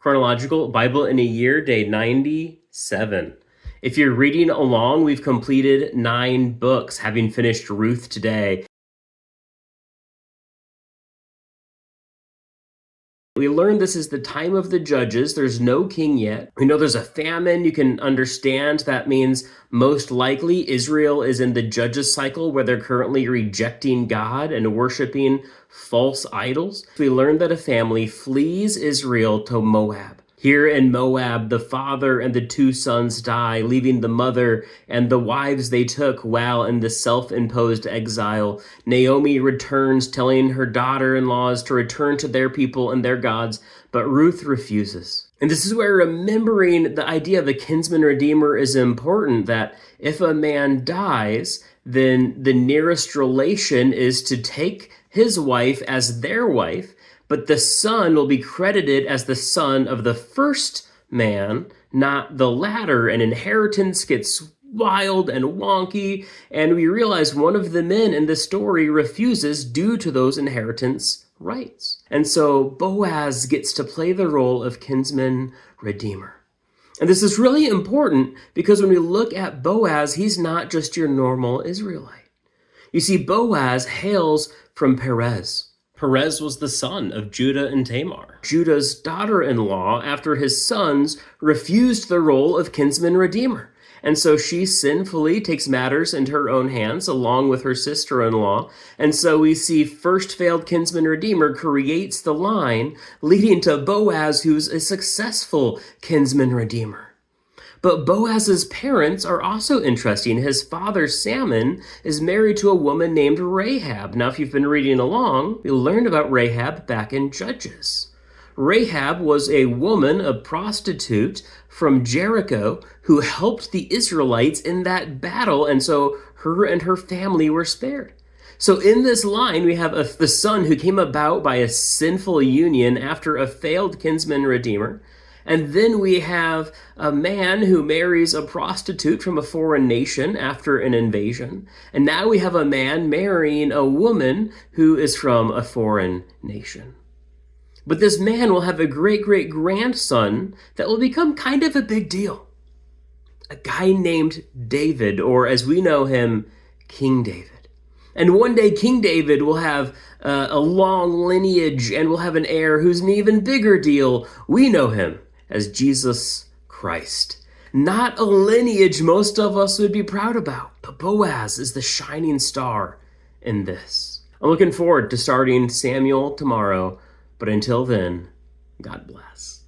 Chronological Bible in a Year, day 97. If you're reading along, we've completed 9 books, having finished Ruth today. We learned this is the time of the judges. There's no king yet. We know there's a famine. You can understand that means most likely Israel is in the judges cycle where they're currently rejecting God and worshiping false idols. We learned that a family flees Israel to Moab. Here in Moab, the father and the 2 sons die, leaving the mother and the wives they took while in the self-imposed exile. Naomi returns, telling her daughter-in-laws to return to their people and their gods, but Ruth refuses. And this is where remembering the idea of the kinsman redeemer is important, that if a man dies, then the nearest relation is to take his wife as their wife, but the son will be credited as the son of the first man, not the latter. And inheritance gets wild and wonky, and we realize one of the men in the story refuses due to those inheritance rights. And so Boaz gets to play the role of kinsman redeemer. And this is really important because when we look at Boaz, he's not just your normal Israelite. You see, Boaz hails from Perez. Perez was the son of Judah and Tamar, Judah's daughter-in-law, after his sons refused the role of kinsman redeemer. And so she sinfully takes matters into her own hands along with her sister-in-law. And so we see first failed kinsman redeemer creates the line leading to Boaz, who's a successful kinsman redeemer. But Boaz's parents are also interesting. His father, Salmon, is married to a woman named Rahab. Now, if you've been reading along, we learned about Rahab back in Judges. Rahab was a woman, a prostitute from Jericho, who helped the Israelites in that battle, and so her and her family were spared. So in this line, we have the son who came about by a sinful union after a failed kinsman redeemer. And then we have a man who marries a prostitute from a foreign nation after an invasion. And now we have a man marrying a woman who is from a foreign nation. But this man will have a great-great-grandson that will become kind of a big deal. A guy named David, or as we know him, King David. And one day King David will have a long lineage and will have an heir who's an even bigger deal. We know him as Jesus Christ. Not a lineage most of us would be proud about, but Boaz is the shining star in this. I'm looking forward to starting Samuel tomorrow, but until then, God bless.